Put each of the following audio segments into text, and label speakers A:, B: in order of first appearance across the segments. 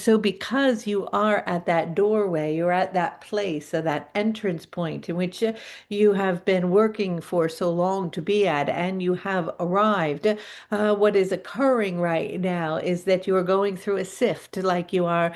A: So, because you are at that doorway, you're at that place, so that entrance point in which you have been working for so long to be at, and you have arrived. What is occurring right now is that you are going through a sift, like you are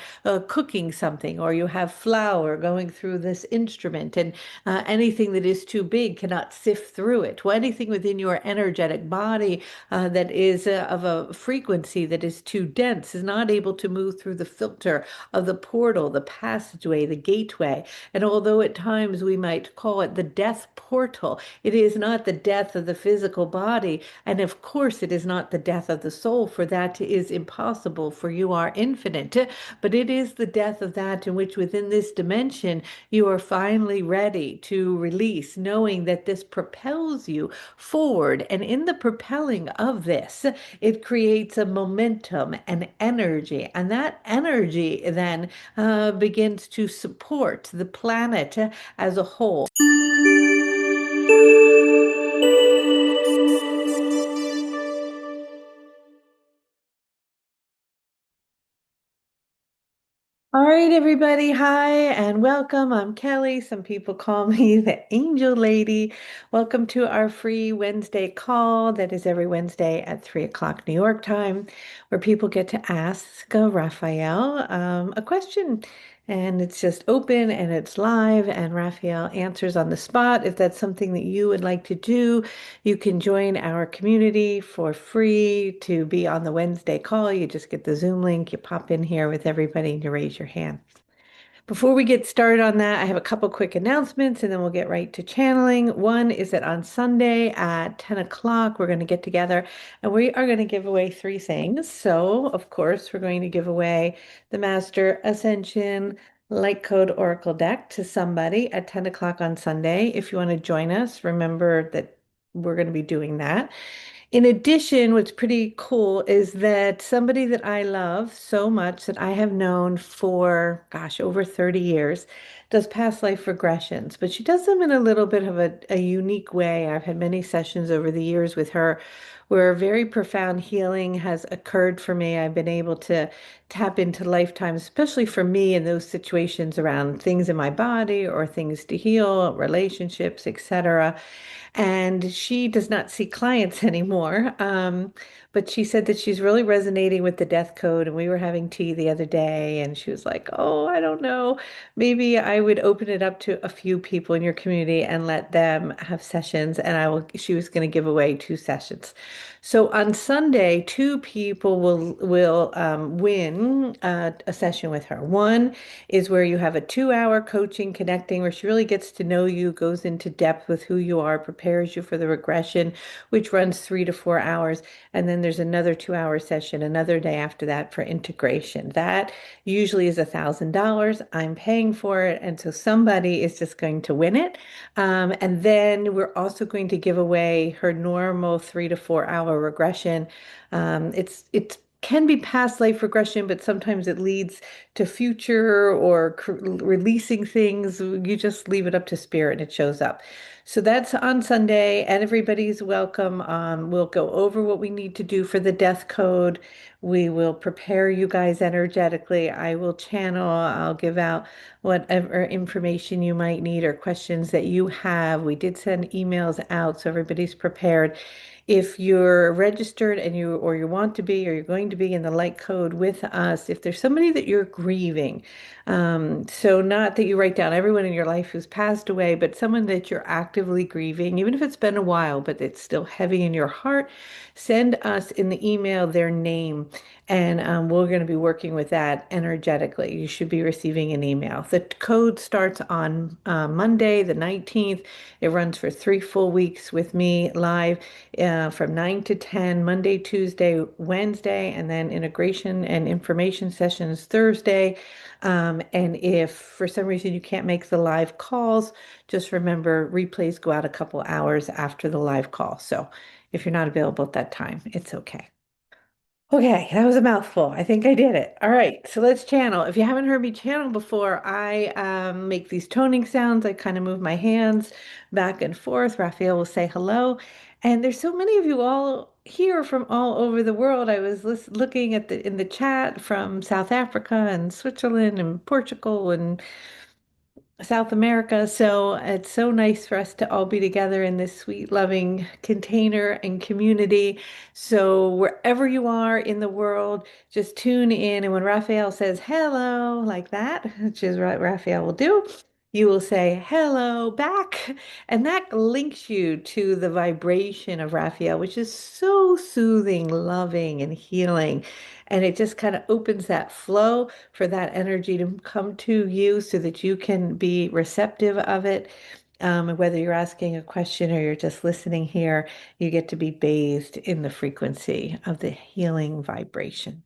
A: cooking something, or you have flour going through this instrument, and anything that is too big cannot sift through it. Well, anything within your energetic body that is of a frequency that is too dense is not able to move through the filter of the portal, the passageway, the gateway. And although at times we might call it the death portal, it is not the death of the physical body. And of course, it is not the death of the soul, for that is impossible, for you are infinite. But it is the death of that in which within this dimension you are finally ready to release, knowing that this propels you forward. And in the propelling of this, it creates a momentum and energy. And that energy then begins to support the planet as a whole. All right, everybody. Hi and welcome. I'm Kelly. Some people call me the Angel Lady. Welcome to our free Wednesday call that is every Wednesday at 3 o'clock New York time, where people get to ask Raphael a question. And it's just open and it's live, and Raphael answers on the spot. If that's something that you would like to do, you can join our community for free to be on the Wednesday call. You just get the Zoom link, you pop in here with everybody, and you raise your hand. Before we get started on that, I have a couple quick announcements and then we'll get right to channeling. One is that on Sunday at 10 o'clock, we're going to get together and we are going to give away three things. So, of course, we're going to give away the Master Ascension Light Code Oracle deck to somebody at 10 o'clock on Sunday. If you want to join us, remember that we're going to be doing that. In addition, what's pretty cool is that somebody that I love so much that I have known for, gosh, over 30 years does past life regressions, but she does them in a little bit of a unique way. I've had many sessions over the years with her where very profound healing has occurred for me. I've been able to tap into lifetimes, especially for me in those situations around things in my body or things to heal, relationships, etc. And she does not see clients anymore. But she said that she's really resonating with the death code. And we were having tea the other day, and she was like, "Oh, I don't know. Maybe I would open it up to a few people in your community and let them have sessions." And she was going to give away two sessions. So on Sunday, two people will win a session with her. One is where you have a 2 hour coaching connecting where she really gets to know you, goes into depth with who you are, prepares you for the regression, which runs 3 to 4 hours. And then there's another 2 hour session another day after that for integration. That usually is $1,000. I'm paying for it. And so somebody is just going to win it. And then we're also going to give away her normal 3 to 4 hour regression. It's can be past life regression, but sometimes it leads to future or releasing things. You just leave it up to spirit and it shows up. So that's on Sunday, and everybody's welcome. We'll go over what we need to do for the death code. We will prepare you guys energetically. I will channel, I'll give out whatever information you might need or questions that you have. We did send emails out, so everybody's prepared. If you're registered and you want to be or you're going to be in the light code with us, if there's somebody that you're grieving, so not that you write down everyone in your life who's passed away, but someone that you're actively grieving, even if it's been a while, but it's still heavy in your heart, send us in the email their name, and we're going to be working with that energetically. You should be receiving an email. The code starts on Monday, the 19th. It runs for 3 full weeks with me live from 9 to 10, Monday, Tuesday, Wednesday, and then integration and information sessions Thursday. And if for some reason you can't make the live calls, just remember replays go out a couple hours after the live call. So if you're not available at that time, it's okay. Okay, that was a mouthful. I think I did it. All right, so let's channel. If you haven't heard me channel before, I make these toning sounds. I kind of move my hands back and forth. Raphael will say hello. And there's so many of you all here from all over the world. I was looking at the in the chat from South Africa and Switzerland and Portugal and South America. So it's so nice for us to all be together in this sweet, loving container and community. So wherever you are in the world, just tune in. And when Raphael says hello, like that, which is what Raphael will do, you will say hello back. And that links you to the vibration of Raphael, which is so soothing, loving, and healing. And it just kind of opens that flow for that energy to come to you so that you can be receptive of it. Whether you're asking a question or you're just listening here, you get to be bathed in the frequency of the healing vibration.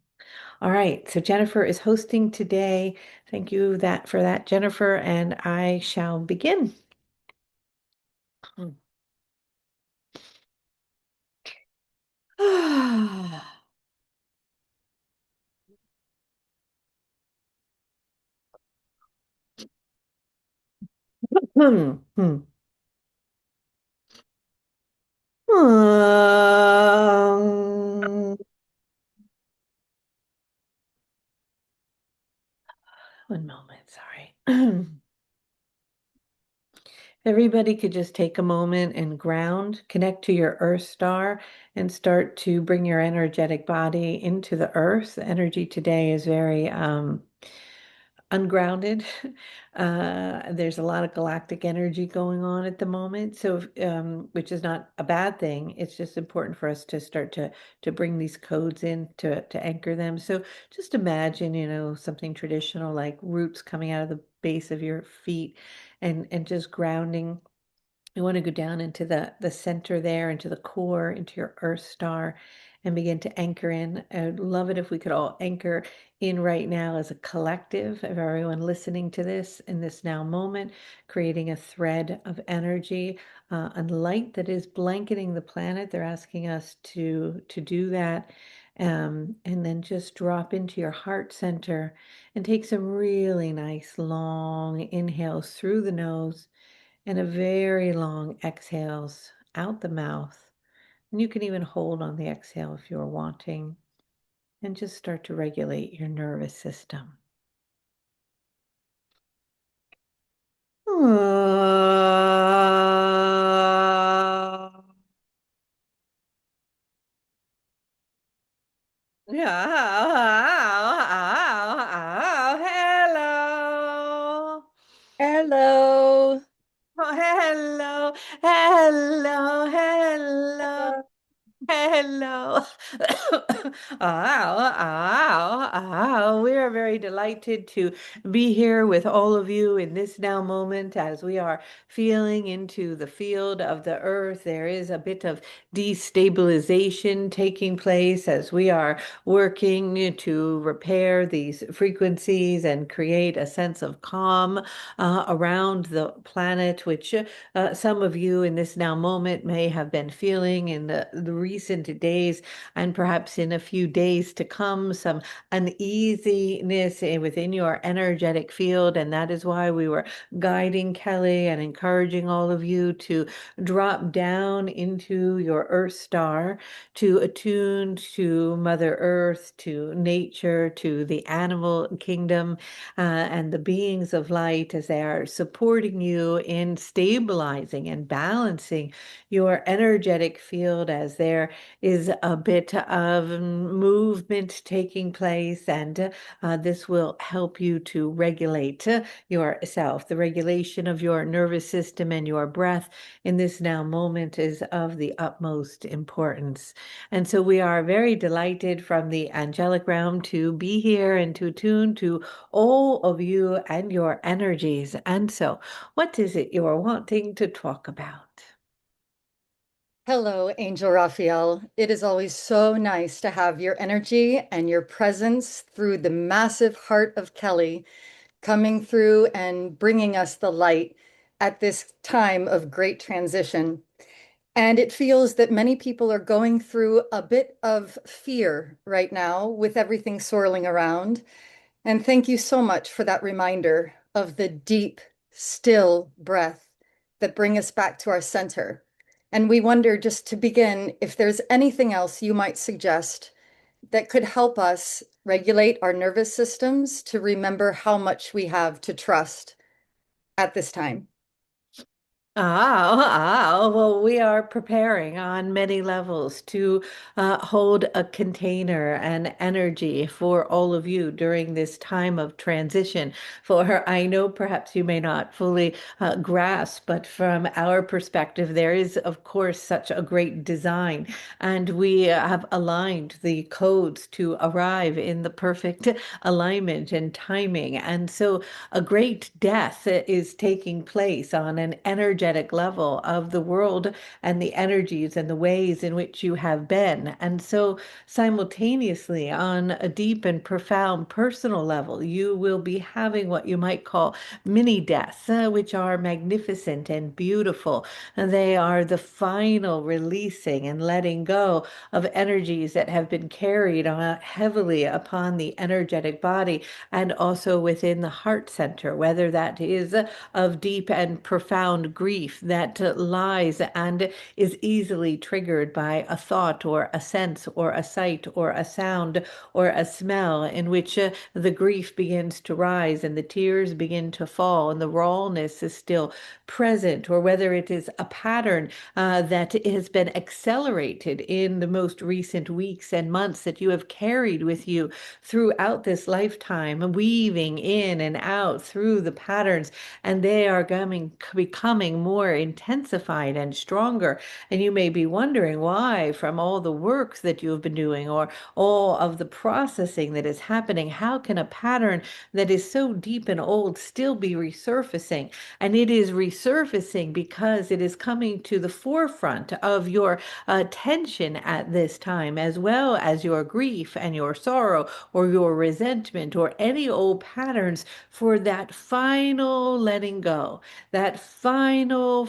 A: All right, so Jennifer is hosting today. Thank you for that, Jennifer, and I shall begin. Hmm. Hmm. One moment, sorry. Everybody could just take a moment and ground, connect to your earth star, and start to bring your energetic body into the earth. The energy today is very ungrounded. There's a lot of galactic energy going on at the moment, so which is not a bad thing. It's just important for us to start to bring these codes in to anchor them. So just imagine, something traditional like roots coming out of the base of your feet and just grounding. You want to go down into the center there, into the core, into your earth star, and begin to anchor in. I'd love it if we could all anchor in right now as a collective of everyone listening to this in this now moment, creating a thread of energy, and light that is blanketing the planet. They're asking us to do that. And then just drop into your heart center and take some really nice long inhales through the nose and a very long exhales out the mouth. And you can even hold on the exhale if you're wanting, and just start to regulate your nervous system. Hello.
B: Hello.
A: Oh, hello. Hello. Hello.
B: Hello.
A: Hello. We are very delighted to be here with all of you in this now moment as we are feeling into the field of the earth. There is a bit of destabilization taking place as we are working to repair these frequencies and create a sense of calm around the planet, which some of you in this now moment may have been feeling in the recent days and perhaps in a few days to come, some uneasiness within your energetic field. And that is why we were guiding Kelly and encouraging all of you to drop down into your Earth star, to attune to Mother Earth, to nature, to the animal kingdom, and the beings of light as they are supporting you in stabilizing and balancing your energetic field as there is a bit of movement taking place. And this will help you to regulate yourself. The regulation of your nervous system and your breath in this now moment is of the utmost importance. And so we are very delighted from the angelic realm to be here and to tune to all of you and your energies. And so, what is it you're wanting to talk about?
B: Hello, Angel Raphael. It is always so nice to have your energy and your presence through the massive heart of Kelly coming through and bringing us the light at this time of great transition. And it feels that many people are going through a bit of fear right now with everything swirling around. And thank you so much for that reminder of the deep, still breath that bring us back to our center. And we wonder, just to begin, if there's anything else you might suggest that could help us regulate our nervous systems to remember how much we have to trust at this time.
A: Well, we are preparing on many levels to hold a container and energy for all of you during this time of transition. For I know perhaps you may not fully grasp, but from our perspective, there is, of course, such a great design, and we have aligned the codes to arrive in the perfect alignment and timing. And so a great death is taking place on an energetic level of the world and the energies and the ways in which you have been. And so, simultaneously, on a deep and profound personal level, you will be having what you might call mini deaths, which are magnificent and beautiful. And they are the final releasing and letting go of energies that have been carried heavily upon the energetic body and also within the heart center, whether that is of deep and profound grief that lies and is easily triggered by a thought or a sense or a sight or a sound or a smell, in which the grief begins to rise and the tears begin to fall and the rawness is still present, or whether it is a pattern that has been accelerated in the most recent weeks and months that you have carried with you throughout this lifetime, weaving in and out through the patterns, and they are becoming more intensified and stronger. And you may be wondering why, from all the work that you have been doing or all of the processing that is happening, how can a pattern that is so deep and old still be resurfacing? And it is resurfacing because it is coming to the forefront of your attention at this time, as well as your grief and your sorrow or your resentment or any old patterns, for that final letting go, that final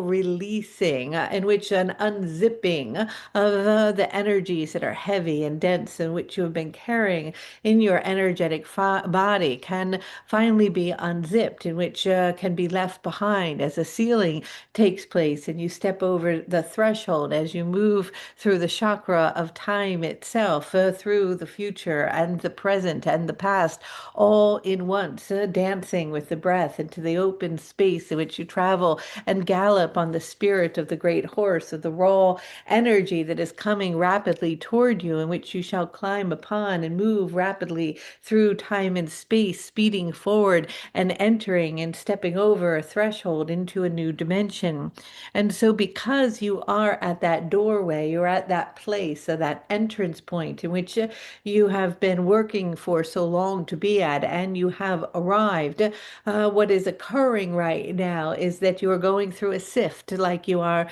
A: releasing, in which an unzipping of the energies that are heavy and dense and which you have been carrying in your energetic body can finally be unzipped, in which can be left behind as a sealing takes place and you step over the threshold as you move through the chakra of time itself, through the future and the present and the past, all in once, dancing with the breath into the open space in which you travel and gallop on the spirit of the great horse, of the raw energy that is coming rapidly toward you, in which you shall climb upon and move rapidly through time and space, speeding forward and entering and stepping over a threshold into a new dimension. And so, because you are at that doorway, you're at that place, that entrance point in which you have been working for so long to be at, and you have arrived. What is occurring right now is that you are going through a sift, like you are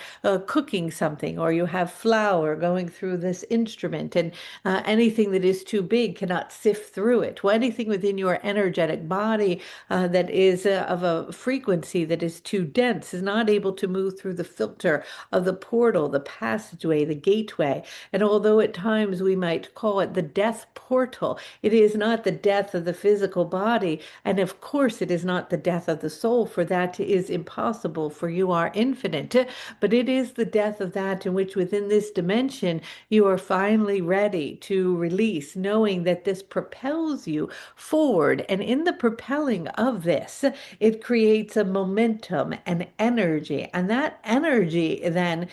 A: cooking something, or you have flour going through this instrument, and anything that is too big cannot sift through it. Well, anything within your energetic body that is of a frequency that is too dense is not able to move through the filter of the portal, the passageway, the gateway. And although at times we might call it the death portal, it is not the death of the physical body. And of course, it is not the death of the soul, for that is impossible, for you are infinite. But it is the death of that in which within this dimension you are finally ready to release, knowing that this propels you forward. And in the propelling of this, it creates a momentum and energy. And that energy then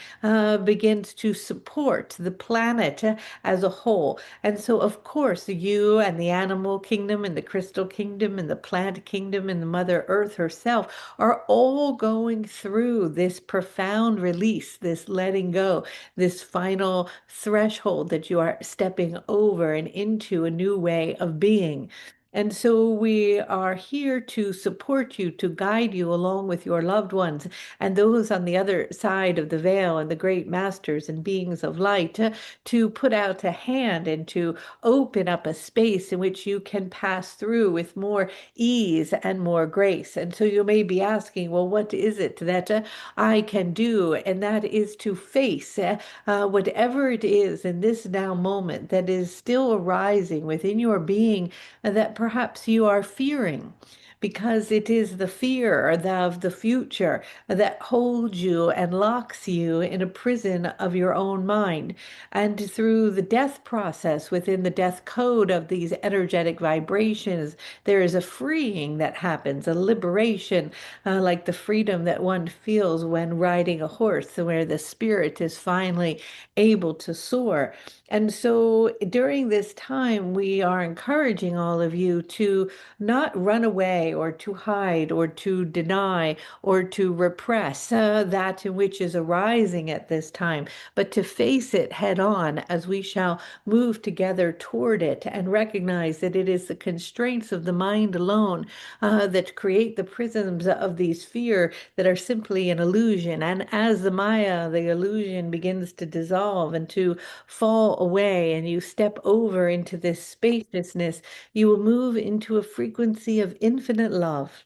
A: begins to support the planet as a whole. And so, of course, you and the animal kingdom and the crystal kingdom and the plant kingdom and the Mother Earth herself are all going through this profound release, this letting go, this final threshold that you are stepping over and into a new way of being. And so we are here to support you, to guide you along with your loved ones and those on the other side of the veil and the great masters and beings of light, to put out a hand and to open up a space in which you can pass through with more ease and more grace. And so you may be asking, well, what is it that I can do? And that is to face whatever it is in this now moment that is still arising within your being, that perhaps you are fearing. because it is the fear of the future that holds you and locks you in a prison of your own mind. And through the death process, within the death code of these energetic vibrations, there is a freeing that happens, a liberation, like the freedom that one feels when riding a horse, where the spirit is finally able to soar. And so during this time, we are encouraging all of you to not run away or to hide or to deny or to repress that in which is arising at this time, but to face it head on as we shall move together toward it and recognize that it is the constraints of the mind alone that create the prisms of these fear that are simply an illusion. And as the Maya, the illusion, begins to dissolve and to fall away, and you step over into this spaciousness, you will move into a frequency of infinite love,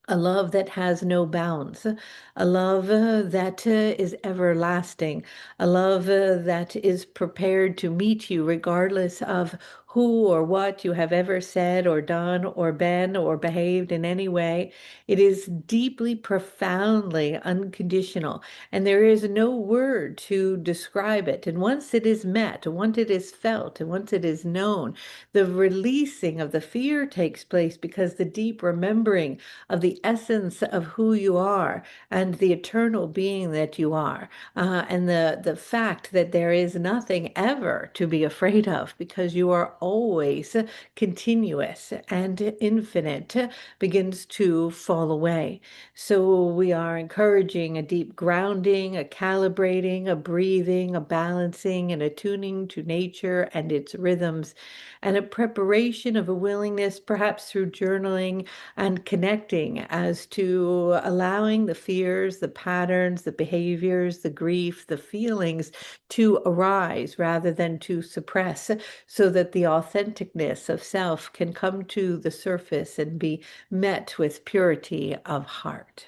A: a love that has no bounds, a love that is everlasting, a love that is prepared to meet you regardless of who or what you have ever said or done or been or behaved in any way. It is deeply, profoundly unconditional, and there is no word to describe it. And once it is met, once it is felt, and once it is known, the releasing of the fear takes place because the deep remembering of the essence of who you are and the eternal being that you are, and the fact that there is nothing ever to be afraid of because you are always continuous and infinite, begins to fall away. So we are encouraging a deep grounding, a calibrating, a breathing, a balancing, and attuning to nature and its rhythms, and a preparation of a willingness, perhaps through journaling and connecting, as to allowing the fears, the patterns, the behaviors, the grief, the feelings to arise rather than to suppress, so that the authenticness of self can come to the surface and be met with purity of heart.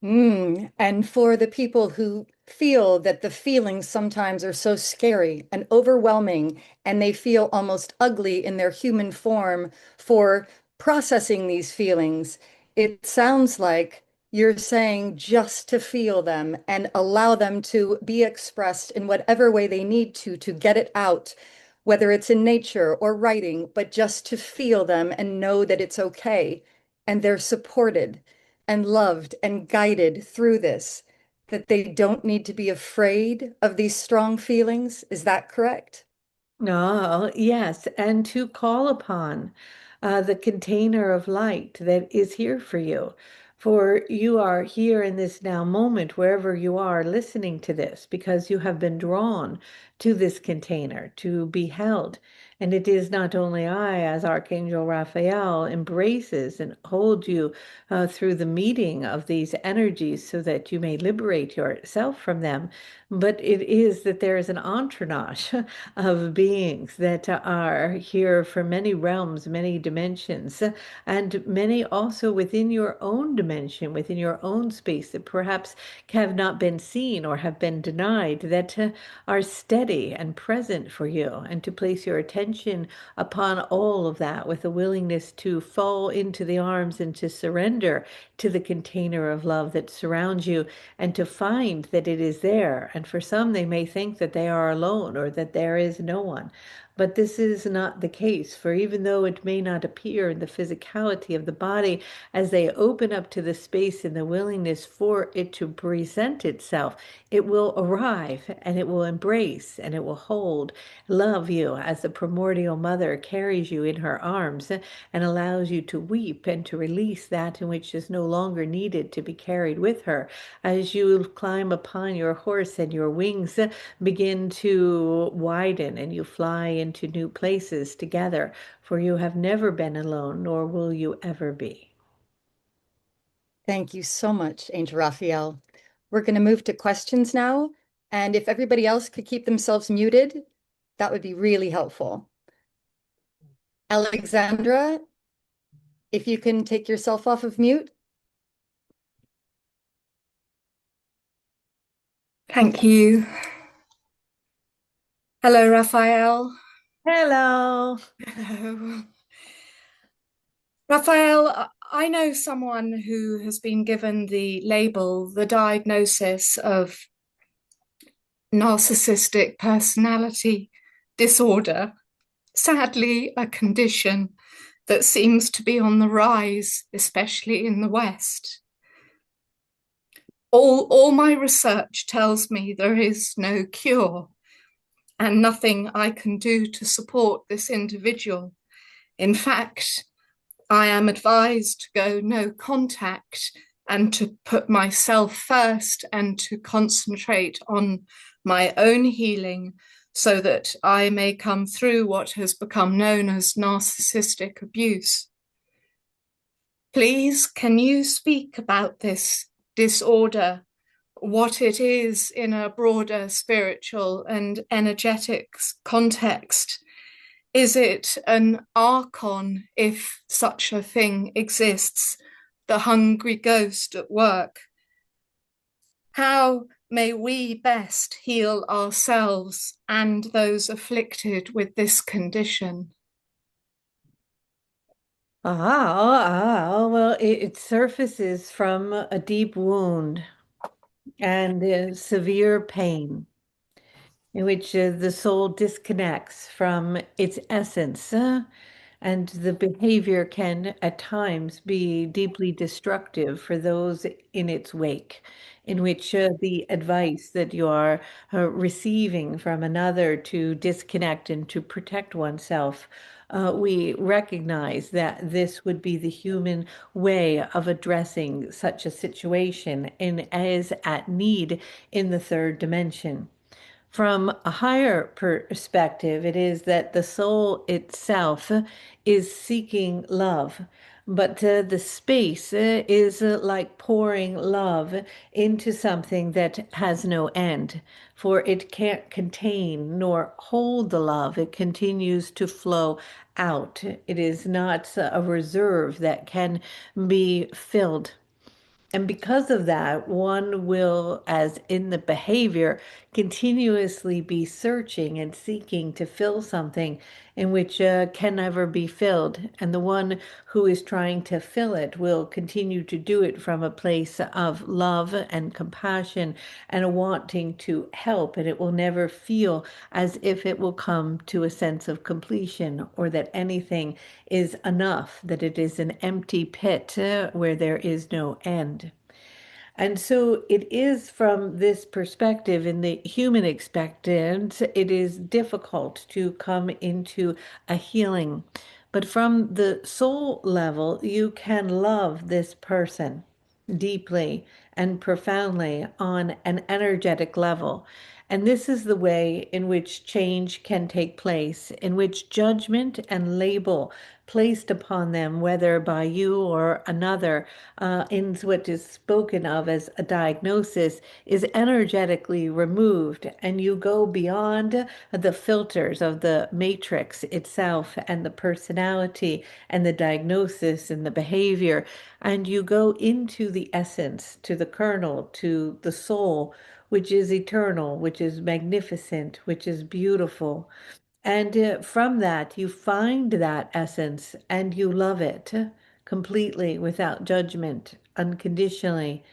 B: And for the people who feel that the feelings sometimes are so scary and overwhelming, and they feel almost ugly in their human form for processing these feelings, it sounds like you're saying just to feel them and allow them to be expressed in whatever way they need to get it out, whether it's in nature or writing, but just to feel them and know that it's okay and they're supported and loved and guided through this, that they don't need to be afraid of these strong feelings. Is that correct?
A: No, yes, and to call upon the container of light that is here for you. For you are here in this now moment, wherever you are listening to this, because you have been drawn to this container to be held. And it is not only I, as Archangel Raphael embraces and holds you through the meeting of these energies so that you may liberate yourself from them, but it is that there is an entourage of beings that are here for many realms, many dimensions, and many also within your own dimension, within your own space that perhaps have not been seen or have been denied, that are steady and present for you, and to place your attention upon all of that with a willingness to fall into the arms and to surrender to the container of love that surrounds you, and to find that it is there. And for some, they may think that they are alone or that there is no one. But this is not the case, for even though it may not appear in the physicality of the body, as they open up to the space and the willingness for it to present itself, it will arrive and it will embrace and it will hold, love you as the primordial mother carries you in her arms and allows you to weep and to release that in which is no longer needed to be carried with her, as you climb upon your horse and your wings begin to widen and you fly into new places together, for you have never been alone, nor will you ever be.
B: Thank you so much, Angel Raphael. We're going to move to questions now. And if everybody else could keep themselves muted, that would be really helpful. Alexandra, if you can take yourself off of mute.
C: Thank you. Hello, Raphael.
A: Hello.
C: Hello. Raphael, I know someone who has been given the label, the diagnosis of narcissistic personality disorder. Sadly, a condition that seems to be on the rise, especially in the West. All my research tells me there is no cure and nothing I can do to support this individual. In fact, I am advised to go no contact and to put myself first and to concentrate on my own healing so that I may come through what has become known as narcissistic abuse. Please, can you speak about this disorder, what it is in a broader spiritual and energetics context? Is it an archon, if such a thing exists, the hungry ghost at work? How may we best heal ourselves and those afflicted with this condition?
A: Well, it surfaces from a deep wound and severe pain in which the soul disconnects from its essence, and the behavior can at times be deeply destructive for those in its wake, in which the advice that you are receiving from another to disconnect and to protect oneself. We recognize that this would be the human way of addressing such a situation and is at need in the third dimension. From a higher perspective, it is that the soul itself is seeking love, but the space is like pouring love into something that has no end, for it can't contain nor hold the love. It continues to flow out. It is not a reserve that can be filled. And because of that, one will, as in the behavior, continuously be searching and seeking to fill something in which can never be filled. And the one who is trying to fill it will continue to do it from a place of love and compassion and a wanting to help. And it will never feel as if it will come to a sense of completion or that anything is enough, that it is an empty pit where there is no end. And so it is from this perspective, in the human experience, it is difficult to come into a healing. But from the soul level, you can love this person deeply and profoundly on an energetic level. And this is the way in which change can take place, in which judgment and label placed upon them, whether by you or another, in what is spoken of as a diagnosis, is energetically removed. And you go beyond the filters of the matrix itself and the personality and the diagnosis and the behavior. And you go into the essence, to the kernel, to the soul, which is eternal, which is magnificent, which is beautiful. And from that, you find that essence and you love it completely without judgment, unconditionally.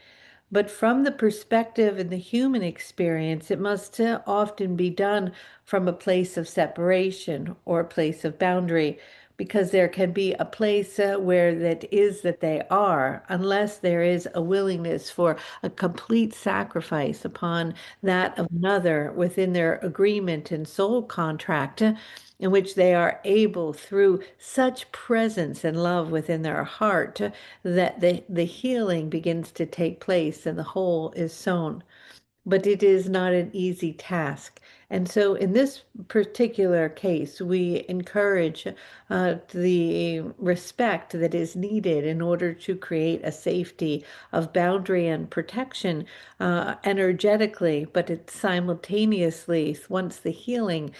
A: But from the perspective in the human experience, it must often be done from a place of separation or a place of boundary, because there can be a place where that is that they are, unless there is a willingness for a complete sacrifice upon that of another within their agreement and soul contract. In which they are able, through such presence and love within their heart, that the healing begins to take place and the whole is sown. But it is not an easy task. And so, in this particular case, we encourage the respect that is needed in order to create a safety of boundary and protection energetically, but it simultaneously, once the healing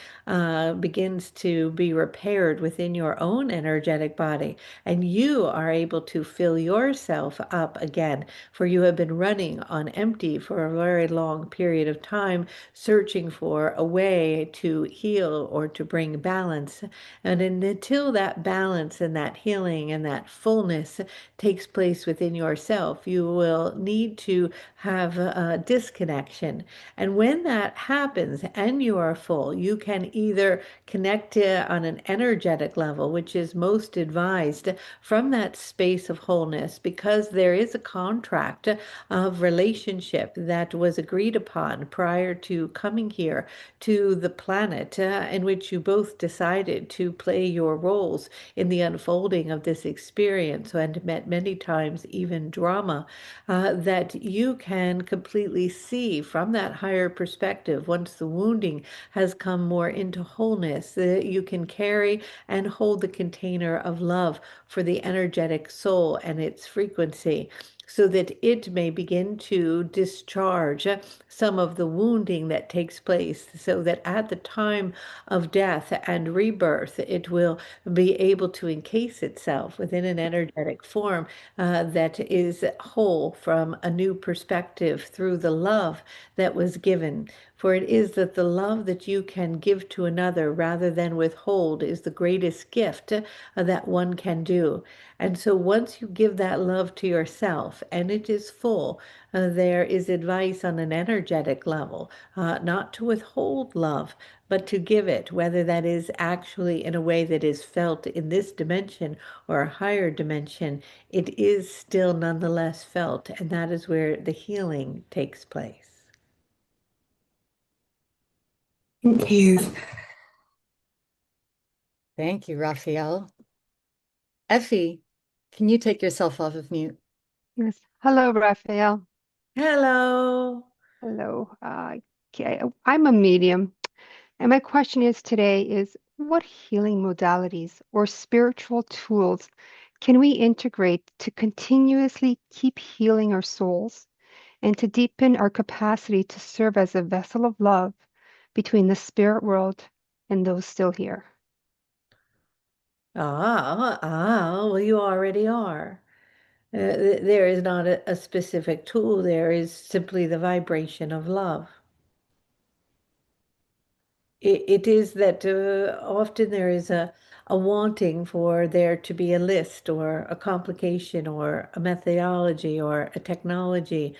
A: begins to be repaired within your own energetic body, and you are able to fill yourself up again, for you have been running on empty for a very long period of time, searching for a way to heal or to bring balance. And until that balance and that healing and that fullness takes place within yourself, you will need to have a disconnection. And when that happens and you are full, you can either connect on an energetic level, which is most advised from that space of wholeness, because there is a contract of relationship that was agreed upon prior to coming here to the planet, in which you both decided to play your roles in the unfolding of this experience, and met many times even drama, that you can completely see from that higher perspective. Once the wounding has come more into wholeness, you can carry and hold the container of love for the energetic soul and its frequency, so that it may begin to discharge some of the wounding that takes place, so that at the time of death and rebirth, it will be able to encase itself within an energetic form that is whole from a new perspective through the love that was given. For it is that the love that you can give to another rather than withhold is the greatest gift that one can do. And so once you give that love to yourself and it is full, there is advice on an energetic level, not to withhold love, but to give it, whether that is actually in a way that is felt in this dimension or a higher dimension, it is still nonetheless felt. And that is where the healing takes place.
C: Thank you.
B: Thank you, Raphael. Effie, can you take yourself off of mute?
D: Yes. Hello, Raphael.
A: Hello.
D: Hello. Okay, I'm a medium, and my question is today is what healing modalities or spiritual tools can we integrate to continuously keep healing our souls and to deepen our capacity to serve as a vessel of love between the spirit world and those still here?
A: Well, you already are. There is not a specific tool, there is simply the vibration of love. It is that often there is a wanting for there to be a list or a complication or a methodology or a technology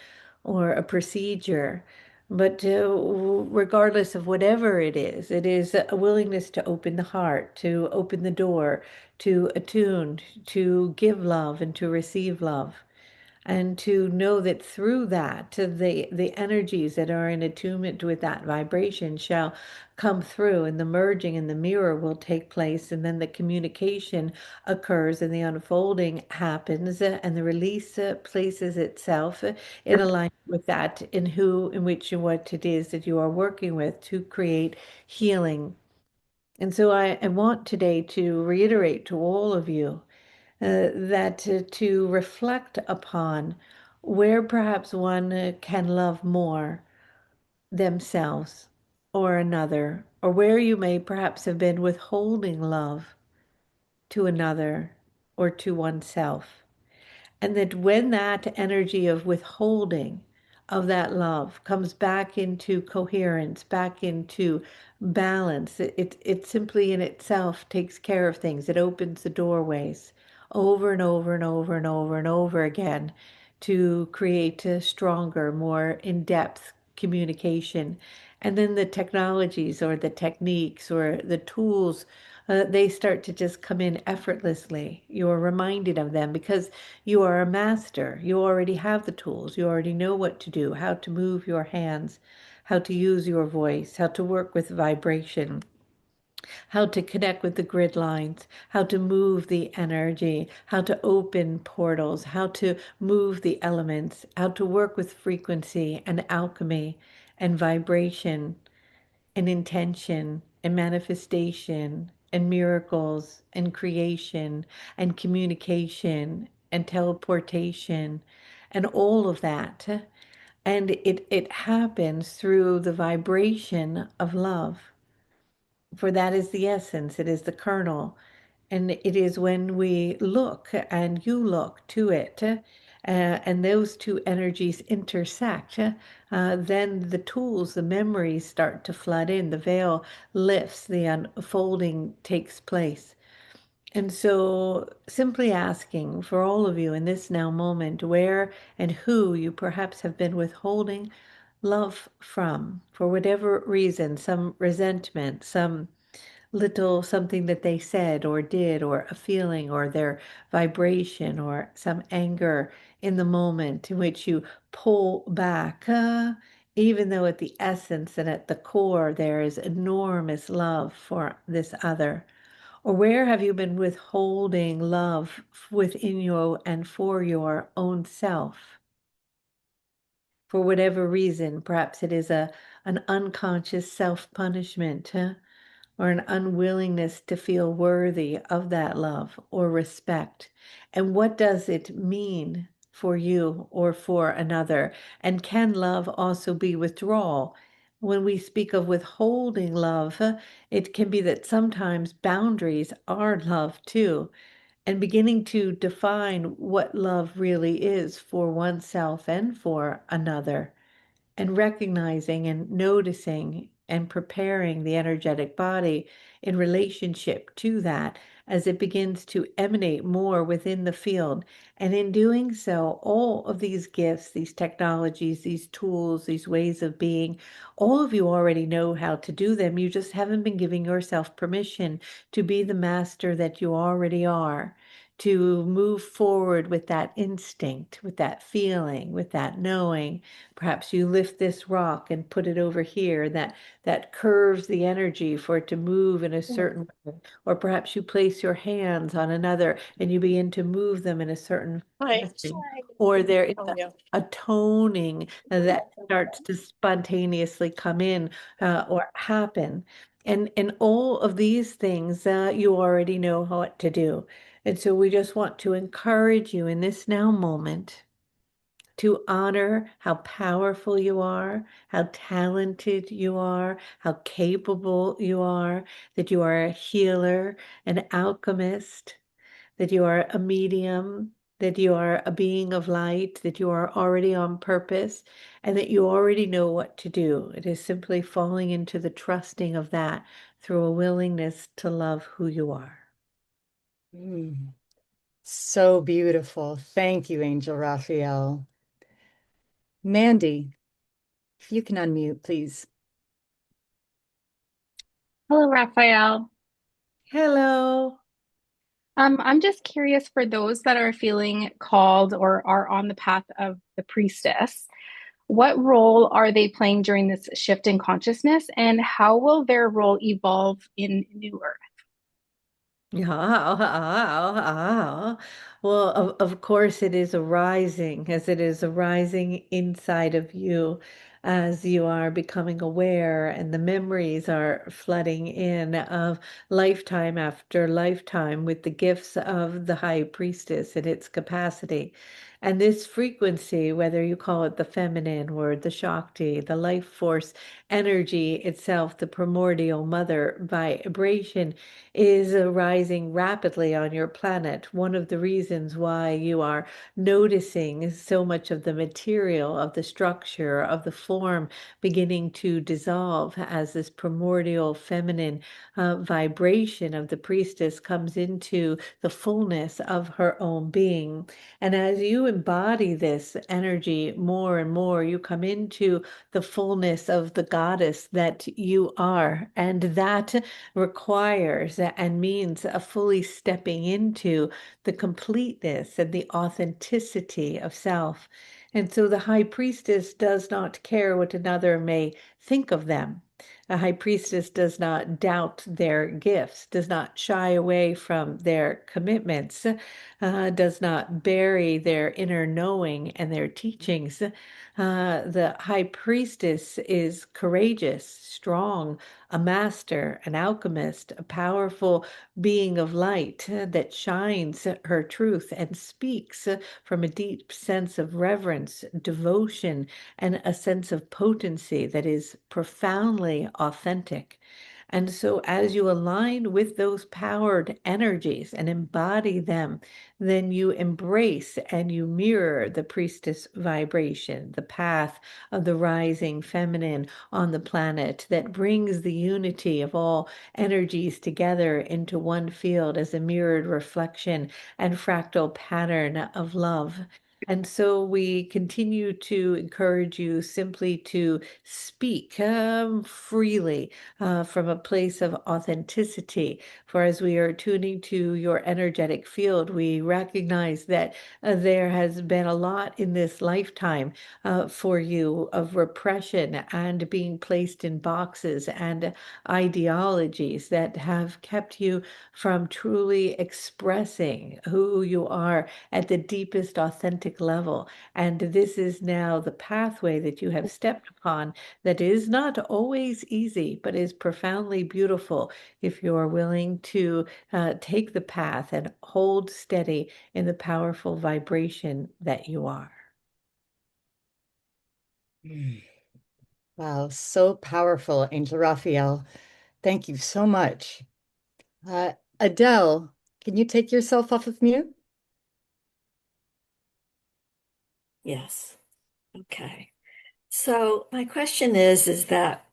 A: or a procedure. But regardless of whatever it is a willingness to open the heart, to open the door, to attune, to give love and to receive love, and to know that through that the energies that are in attunement with that vibration shall come through, and the merging and the mirror will take place, and then the communication occurs and the unfolding happens, and the release places itself in alignment with that, in which and what it is that you are working with to create healing. And so I want today to reiterate to all of you that to reflect upon where perhaps one can love more themselves or another, or where you may perhaps have been withholding love to another or to oneself. And that when that energy of withholding of that love comes back into coherence, back into balance, it simply in itself takes care of things. It opens the doorways over and over and over and over and over again to create a stronger, more in-depth communication. And then the technologies or the techniques or the tools, they start to just come in effortlessly. You're reminded of them because you are a master. You already have the tools. You already know what to do, how to move your hands, how to use your voice, how to work with vibration, how to connect with the grid lines, how to move the energy, how to open portals, how to move the elements, how to work with frequency and alchemy and vibration and intention and manifestation and miracles and creation and communication and teleportation and all of that. And it happens through the vibration of love. For that is the essence, it is the kernel. And it is when we look and you look to it and those two energies intersect, then the tools, the memories start to flood in. The veil lifts, the unfolding takes place. And so, simply asking for all of you in this now moment where and who you perhaps have been withholding love from, for whatever reason, some resentment, some little something that they said or did, or a feeling, or their vibration, or some anger in the moment in which you pull back, even though at the essence and at the core there is enormous love for this other. Or where have you been withholding love within you and for your own self? For whatever reason, perhaps it is an unconscious self-punishment, or an unwillingness to feel worthy of that love or respect. And what does it mean for you or for another? And can love also be withdrawal? When we speak of withholding love, it can be that sometimes boundaries are love too, and beginning to define what love really is for oneself and for another, and recognizing and noticing and preparing the energetic body in relationship to that as it begins to emanate more within the field. And in doing so, all of these gifts, these technologies, these tools, these ways of being, all of you already know how to do them. You just haven't been giving yourself permission to be the master that you already are, to move forward with that instinct, with that feeling, with that knowing. Perhaps you lift this rock and put it over here, that curves the energy for it to move in a certain way. Or perhaps you place your hands on another and you begin to move them in a certain
E: Hi.
A: fashion. Or there is
E: Oh, yeah.
A: a toning that starts to spontaneously come in, or happen. And all of these things, you already know what to do. And so we just want to encourage you in this now moment to honor how powerful you are, how talented you are, how capable you are, that you are a healer, an alchemist, that you are a medium, that you are a being of light, that you are already on purpose, and that you already know what to do. It is simply falling into the trusting of that through a willingness to love who you are.
B: So beautiful. Thank you, Angel Raphael. Mandy, if you can unmute, please.
F: Hello, Raphael.
A: Hello.
F: I'm just curious for those that are feeling called or are on the path of the priestess, what role are they playing during this shift in consciousness, and how will their role evolve in New Earth?
A: Well, of course, it is arising, as it is arising inside of you as you are becoming aware, and the memories are flooding in of lifetime after lifetime with the gifts of the high priestess and its capacity. And this frequency, whether you call it the feminine or the Shakti, the life force energy itself, the primordial mother vibration, is rising rapidly on your planet. One of the reasons why you are noticing so much of the material, of the structure, of the form beginning to dissolve as this primordial feminine vibration of the priestess comes into the fullness of her own being. And as you embody this energy more and more, you come into the fullness of the goddess that you are. And that requires and means a fully stepping into the completeness and the authenticity of self. And so the high priestess does not care what another may think of them. A high priestess does not doubt their gifts, does not shy away from their commitments, does not bury their inner knowing and their teachings. The high priestess is courageous, strong, a master, an alchemist, a powerful being of light that shines her truth and speaks from a deep sense of reverence, devotion, and a sense of potency that is profoundly authentic. And so, as you align with those powered energies and embody them, then you embrace and you mirror the priestess vibration, the path of the rising feminine on the planet that brings the unity of all energies together into one field as a mirrored reflection and fractal pattern of love. And so we continue to encourage you simply to speak freely from a place of authenticity. For as we are tuning to your energetic field, we recognize that there has been a lot in this lifetime for you of repression and being placed in boxes and ideologies that have kept you from truly expressing who you are at the deepest authentic level. And this is now the pathway that you have stepped upon that is not always easy, but is profoundly beautiful if you are willing to take the path and hold steady in the powerful vibration that you are.
B: Wow, so powerful, Angel Raphael. Thank you so much. Adele, can you take yourself off of mute?
E: Yes. Okay. So my question is that,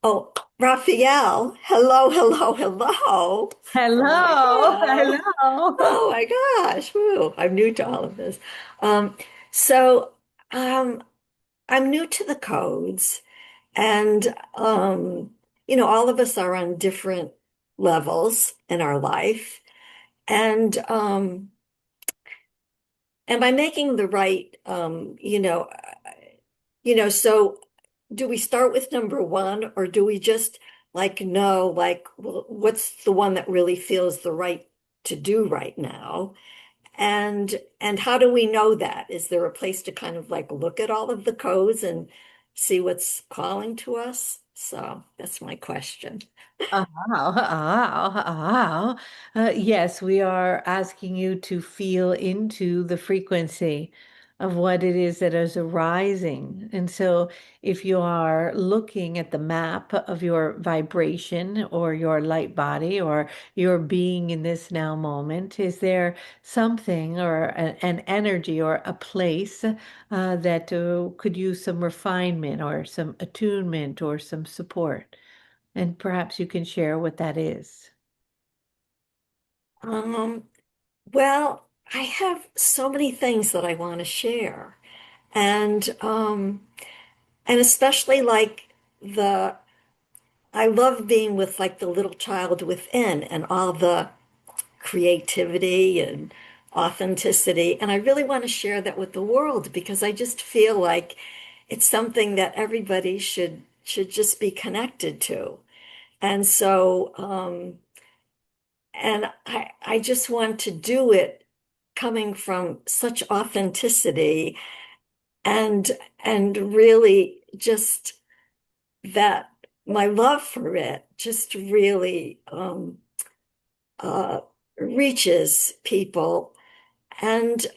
E: oh, Raphael, hello, hello, hello.
A: Hello,
E: Oh
A: hello.
E: oh my gosh. Woo, I'm new to all of this. Um, so um, I'm new to the codes, and all of us are on different levels in our life. And am I making the right, so do we start with number one, or do we just like know, like, well, what's the one that really feels the right to do right now? And how do we know that? Is there a place to kind of like look at all of the codes and see what's calling to us? So that's my question.
A: Yes, we are asking you to feel into the frequency of what it is that is arising. And so, if you are looking at the map of your vibration or your light body or your being in this now moment, is there something or an energy or a place that could use some refinement or some attunement or some support? And perhaps you can share what that is.
E: Um, well, I have so many things that I want to share. And especially like the I love being with like the little child within and all the creativity and authenticity. And I really want to share that with the world because I just feel like it's something that everybody should just be connected to. And so and I just want to do it coming from such authenticity and and really just that my love for it just really uh, reaches people and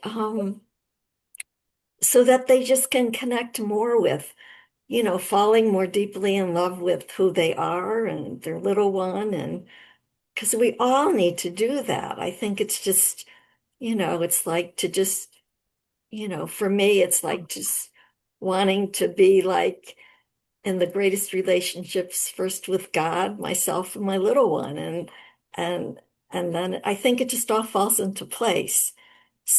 E: so that they just can connect more with, falling more deeply in love with who they are and their little one. And because we all need to do that. I think it's just, it's like to just, for me, it's like just wanting to be like in the greatest relationships first with God, myself, and my little one. And and then I think it just all falls into place.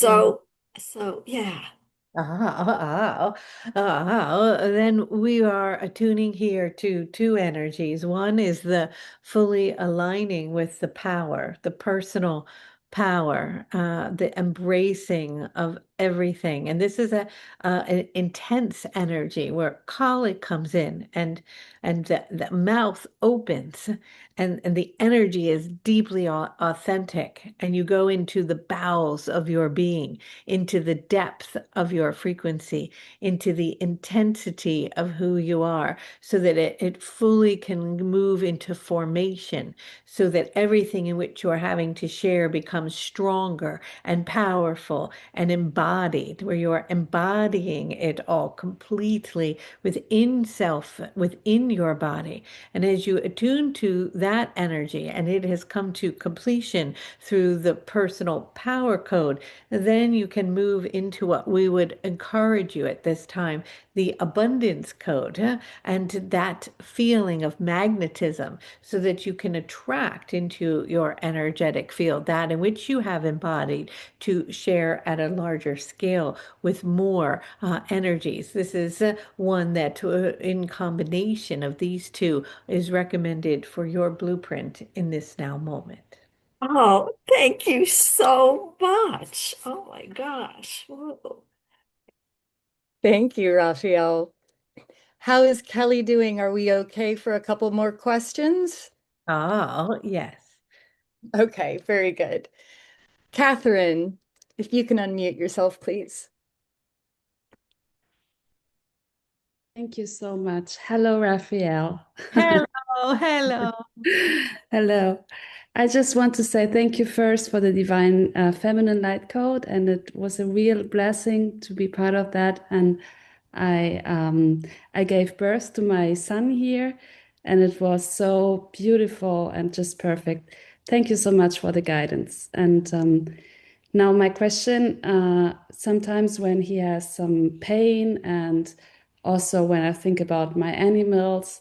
A: Mm.
E: So yeah.
A: Then we are attuning here to two energies. One is the fully aligning with the power, the personal power, the embracing of everything. And this is an intense energy where colic comes in and the mouth opens and the energy is deeply authentic. And you go into the bowels of your being, into the depth of your frequency, into the intensity of who you are, so that it fully can move into formation, so that everything in which you are having to share becomes stronger and powerful and embodied embodied, where you are embodying it all completely within self, within your body. And as you attune to that energy and it has come to completion through the personal power code, then you can move into what we would encourage you at this time, the abundance code, and that feeling of magnetism so that you can attract into your energetic field that in which you have embodied to share at a larger scale with more energies. This is one that, in combination of these two, is recommended for your blueprint in this now moment.
E: Oh, thank you so much. Oh my gosh. Whoa.
B: Thank you, Raphael. How is Kelly doing? Are we okay for a couple more questions?
A: Oh, yes.
B: Okay, very good. Catherine, if you can unmute yourself, please.
G: Thank you so much. Hello, Raphael.
A: Hello, hello.
G: Hello. I just want to say thank you first for the Divine Feminine Light Code, and it was a real blessing to be part of that. And I gave birth to my son here, and it was so beautiful and just perfect. Thank you so much for the guidance. And now my question, sometimes when he has some pain, and also when I think about my animals,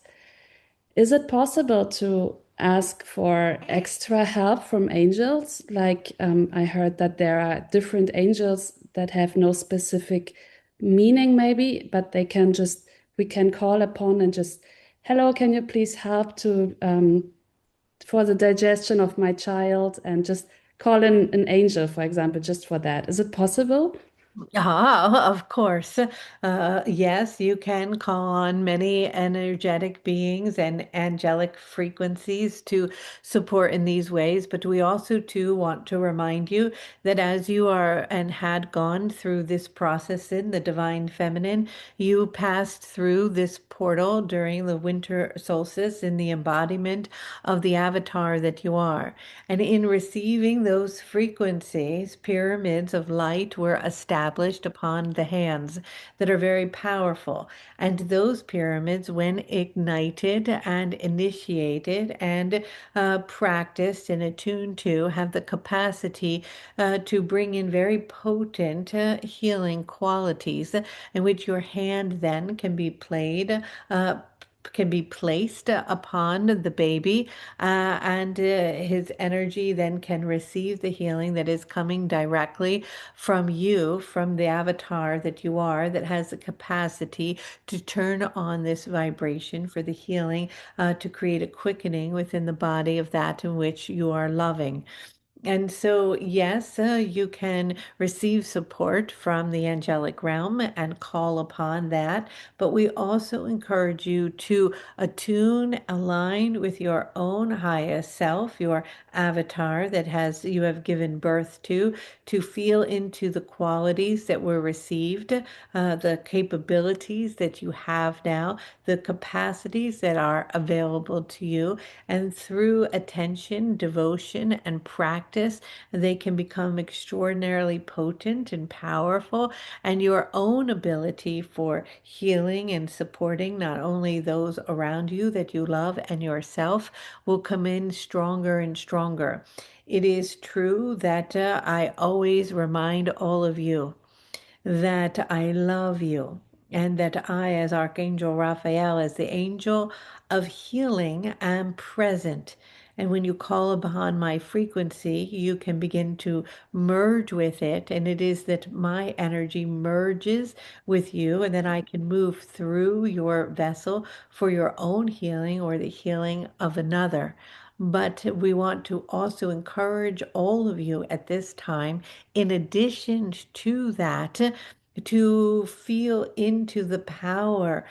G: is it possible to ask for extra help from angels? Like, I heard that there are different angels that have no specific meaning, maybe, but we can call upon and just, hello, can you please help to for the digestion of my child, and just call in an angel, for example, just for that. Is it possible?
A: Ah, of course. Yes, you can call on many energetic beings and angelic frequencies to support in these ways. But we also too want to remind you that as you are and had gone through this process in the divine feminine, you passed through this portal during the winter solstice in the embodiment of the avatar that you are. And in receiving those frequencies, pyramids of light were established upon the hands that are very powerful. And those pyramids, when ignited and initiated and practiced and attuned to, have the capacity to bring in very potent healing qualities in which your hand then uh, can be placed upon the baby, and his energy then can receive the healing that is coming directly from you, from the avatar that you are, that has the capacity to turn on this vibration for the healing, to create a quickening within the body of that in which you are loving. And so, yes, you can receive support from the angelic realm and call upon that. But we also encourage you to attune, align with your own highest self, your avatar that has you have given birth to feel into the qualities that were received, the capabilities that you have now, the capacities that are available to you. And through attention, devotion, and practice, they can become extraordinarily potent and powerful. And your own ability for healing and supporting not only those around you that you love and yourself will come in stronger and stronger. It is true that I always remind all of you that I love you, and that I, as Archangel Raphael, as the angel of healing, am present. And when you call upon my frequency, you can begin to merge with it. And it is that my energy merges with you, and then I can move through your vessel for your own healing or the healing of another. But we want to also encourage all of you at this time, in addition to that, to feel into the power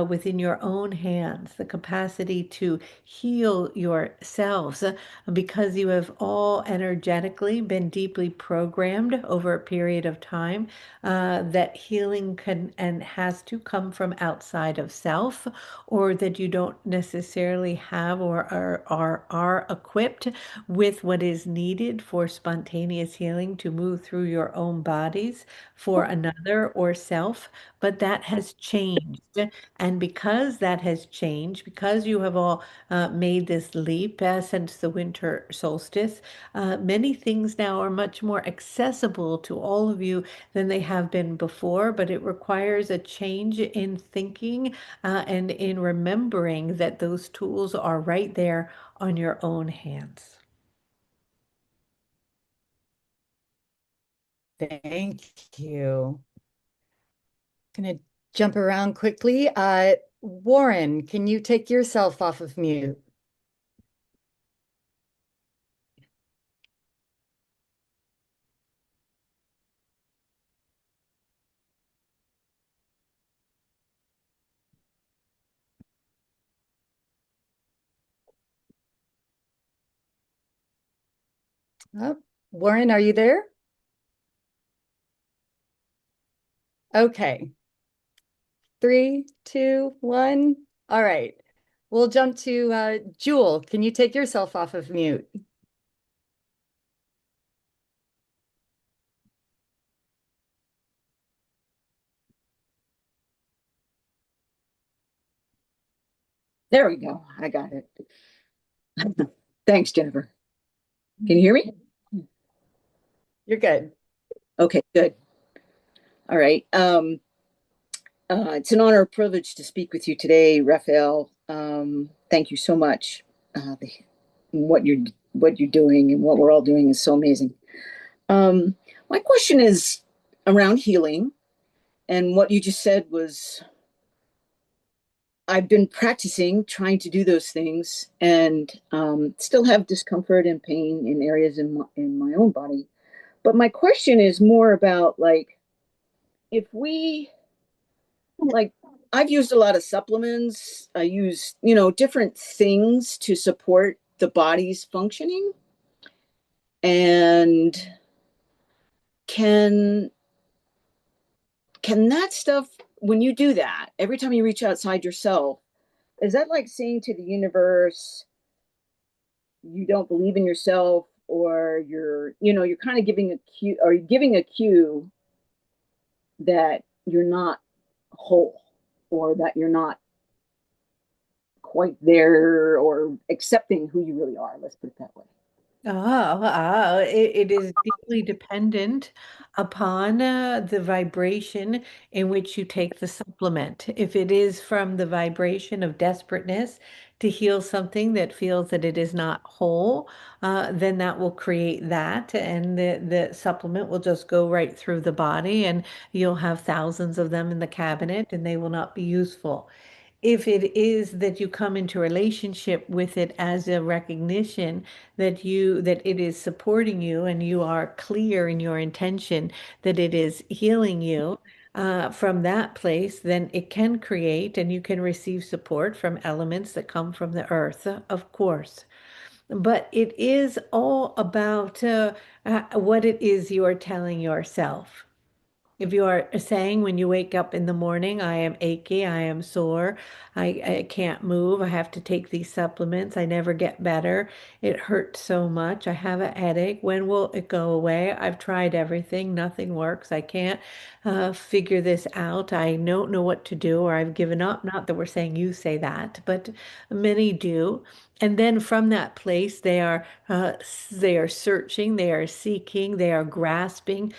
A: within your own hands, the capacity to heal yourselves, because you have all energetically been deeply programmed over a period of time, that healing can and has to come from outside of self, or that you don't necessarily have or are equipped with what is needed for spontaneous healing to move through your own bodies for another or self, but that has changed. And because that has changed, because you have all made this leap since the winter solstice, many things now are much more accessible to all of you than they have been before, but it requires a change in thinking and in remembering that those tools are right there on your own hands.
B: Thank you. Gonna jump around quickly. Warren, can you take yourself off of mute? Oh, Warren, are you there? Okay. 3, 2, 1. All right. We'll jump to Jewel. Can you take yourself off of mute?
H: There we go. I got it. Thanks, Jennifer. Can you hear me?
B: You're good.
H: Okay, good. All right. It's an honor, and privilege to speak with you today, Raphael. Thank you so much. What you're doing and what we're all doing is so amazing. My question is around healing, and what you just said was I've been practicing trying to do those things, and still have discomfort and pain in areas in my own body. But my question is more about like if we like I've used a lot of supplements. I use, different things to support the body's functioning. And can that stuff, when you do that, every time you reach outside yourself, is that like saying to the universe you don't believe in yourself, or you're kind of giving a cue, or you're giving a cue that you're not whole, or that you're not quite there, or accepting who you really are. Let's put it that way.
A: It is deeply dependent upon the vibration in which you take the supplement. If it is from the vibration of desperateness to heal something that feels that it is not whole, then that will create that, and the supplement will just go right through the body, and you'll have thousands of them in the cabinet, and they will not be useful. If it is that you come into relationship with it as a recognition that it is supporting you, and you are clear in your intention that it is healing you, from that place, then it can create, and you can receive support from elements that come from the earth, of course. But it is all about what it is you are telling yourself. If you are saying when you wake up in the morning, I am achy, I am sore, I can't move, I have to take these supplements, I never get better, it hurts so much, I have a headache, when will it go away? I've tried everything, nothing works, I can't figure this out, I don't know what to do, or I've given up. Not that we're saying you say that, but many do. And then from that place, they are searching, they are seeking, they are grasping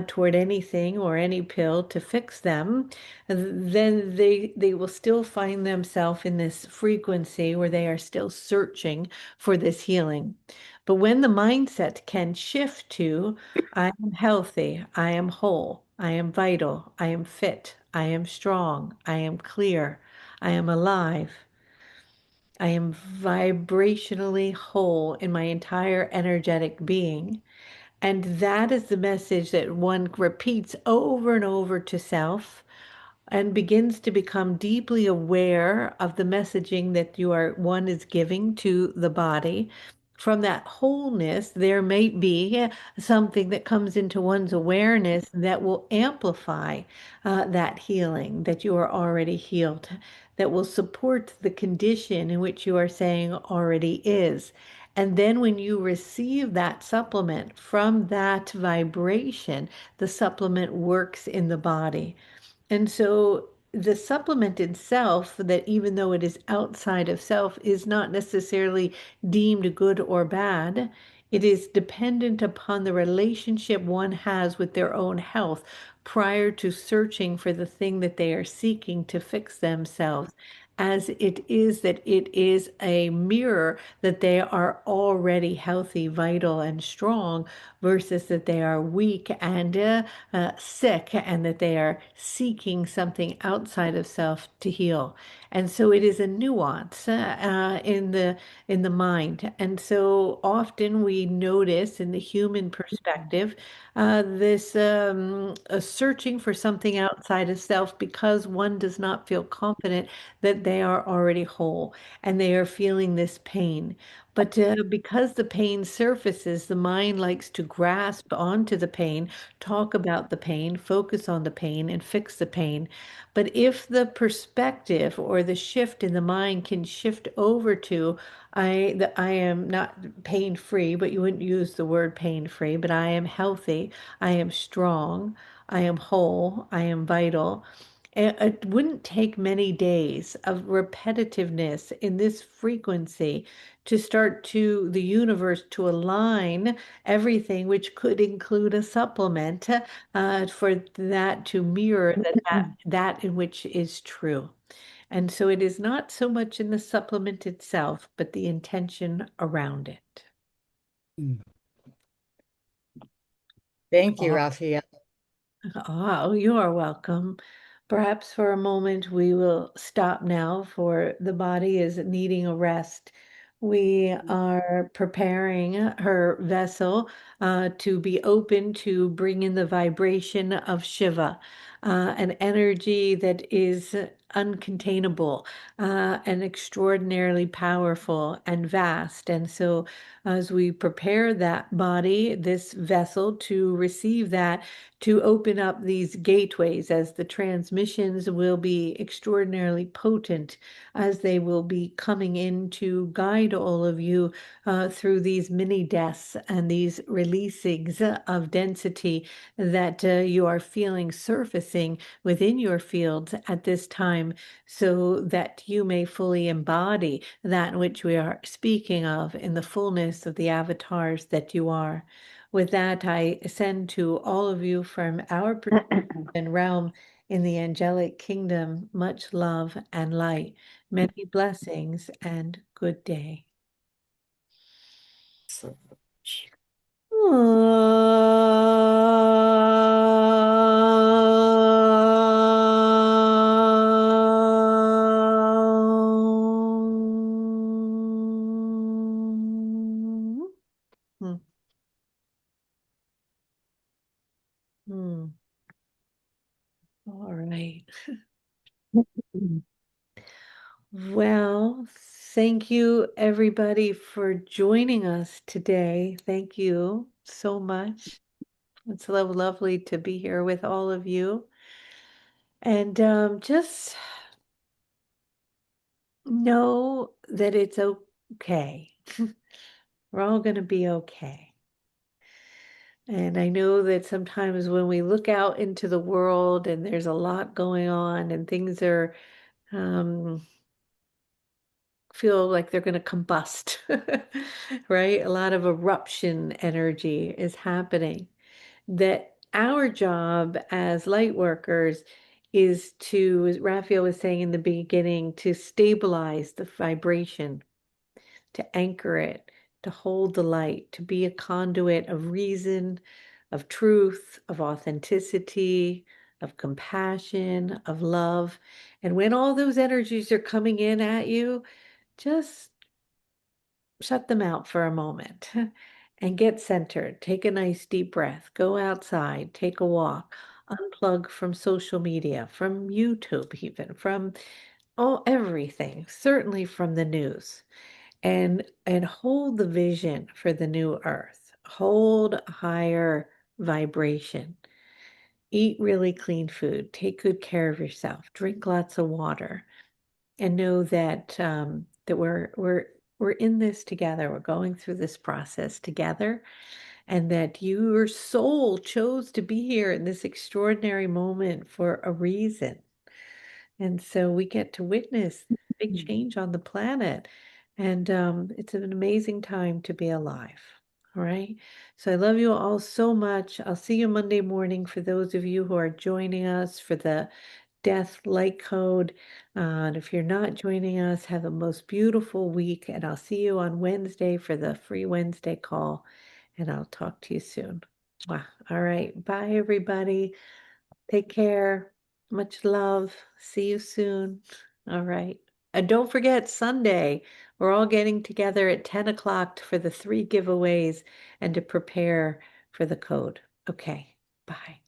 A: toward anything or any pill to fix them. Then they will still find themselves in this frequency where they are still searching for this healing. But when the mindset can shift to, I am healthy, I am whole, I am vital, I am fit, I am strong, I am clear, I am alive. I am vibrationally whole in my entire energetic being. And that is the message that one repeats over and over to self and begins to become deeply aware of the messaging that one is giving to the body. From that wholeness, there may be something that comes into one's awareness that will amplify that healing, that you are already healed, that will support the condition in which you are saying already is. And then when you receive that supplement from that vibration, the supplement works in the body. And so the supplement itself, that even though it is outside of self, is not necessarily deemed good or bad. It is dependent upon the relationship one has with their own health prior to searching for the thing that they are seeking to fix themselves. As it is that it is a mirror that they are already healthy, vital, and strong, versus that they are weak and sick, and that they are seeking something outside of self to heal. And so it is a nuance in the mind. And so often we notice in the human perspective this searching for something outside of self because one does not feel confident that they are already whole and they are feeling this pain. But because the pain surfaces, the mind likes to grasp onto the pain, talk about the pain, focus on the pain, and fix the pain. But if the perspective or the shift in the mind can shift over to, I am not pain free, but you wouldn't use the word pain free, but I am healthy, I am strong, I am whole, I am vital. It wouldn't take many days of repetitiveness in this frequency to start to the universe to align everything, which could include a supplement for that to mirror that in which is true. And so it is not so much in the supplement itself, but the intention around it.
B: Thank you, Raphael.
A: Oh, you are welcome. Perhaps for a moment we will stop now, for the body is needing a rest. We are preparing her vessel to be open to bring in the vibration of Shiva, an energy that is uncontainable and extraordinarily powerful and vast. And so as we prepare that body, this vessel to receive that, to open up these gateways, as the transmissions will be extraordinarily potent, as they will be coming in to guide all of you through these mini deaths and these releasings of density that you are feeling surfacing within your fields at this time, so that you may fully embody that which we are speaking of in the fullness of the avatars that you are. With that, I send to all of you from our perception realm in the angelic kingdom much love and light, many blessings, and good day. Hmm. Hmm. All right. Well, thank you everybody for joining us today. Thank you so much. It's so lovely to be here with all of you. And just know that it's okay. We're all going to be okay. And I know that sometimes when we look out into the world and there's a lot going on and things are feel like they're going to combust, right? A lot of eruption energy is happening. That our job as light workers is to, as Raphael was saying in the beginning, to stabilize the vibration, to anchor it, to hold the light, to be a conduit of reason, of truth, of authenticity, of compassion, of love. And when all those energies are coming in at you, just shut them out for a moment and get centered. Take a nice deep breath. Go outside, take a walk, unplug from social media, from YouTube, even from everything, certainly from the news. And hold the vision for the new earth. Hold higher vibration. Eat really clean food. Take good care of yourself. Drink lots of water, and know that that we're in this together. We're going through this process together, and that your soul chose to be here in this extraordinary moment for a reason. And so we get to witness big change on the planet. And it's an amazing time to be alive. All right. So I love you all so much. I'll see you Monday morning for those of you who are joining us for the Death Light Code. And if you're not joining us, have a most beautiful week. And I'll see you on Wednesday for the free Wednesday call. And I'll talk to you soon. Mwah. All right. Bye, everybody. Take care. Much love. See you soon. All right. And don't forget Sunday, we're all getting together at 10 o'clock for the 3 giveaways and to prepare for the code. Okay. Bye.